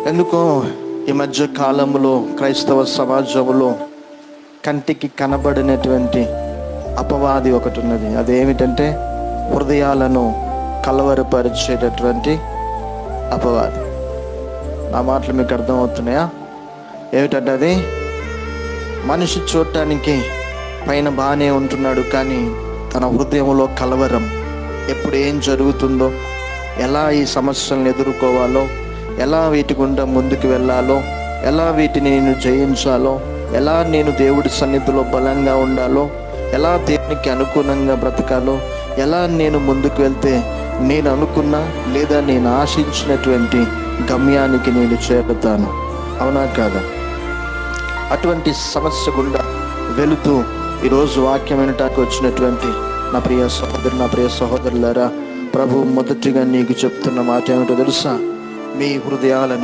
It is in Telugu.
ఎందుకో ఈ మధ్య కాలంలో క్రైస్తవ సమాజంలో కంటికి కనబడినటువంటి అపవాది ఒకటి ఉన్నది. అదేమిటంటే హృదయాలను కలవరపరిచేటటువంటి అపవాది. నా మాటలు మీకు అర్థమవుతున్నాయా? ఏమిటంటే అది మనిషి చూడటానికి పైన బాగానే ఉంటున్నాడు, కానీ తన హృదయంలో కలవరం. ఎప్పుడు ఏం జరుగుతుందో, ఎలా ఈ సమస్యలను ఎదుర్కోవాలో, ఎలా వీటి గుండా ముందుకు వెళ్ళాలో, ఎలా వీటిని నేను జయించాలో, ఎలా నేను దేవుడి సన్నిధిలో బలంగా ఉండాలో, ఎలా దేవునికి అనుగుణంగా బ్రతకాలో, ఎలా నేను ముందుకు వెళ్తే నేను అనుకున్న లేదా నేను ఆశించినటువంటి గమ్యానికి నేను చేరుతాను. అవునా కాదా? అటువంటి సమస్య గుండా వెళుతూ ఈరోజు వాక్యం వినటానికి వచ్చినటువంటి నా ప్రియ సహోదరు, నా ప్రియ సహోదరులారా, ప్రభు మొదటిగా నీకు చెప్తున్న మాట ఏమిటో తెలుసా? మీ హృదయాలను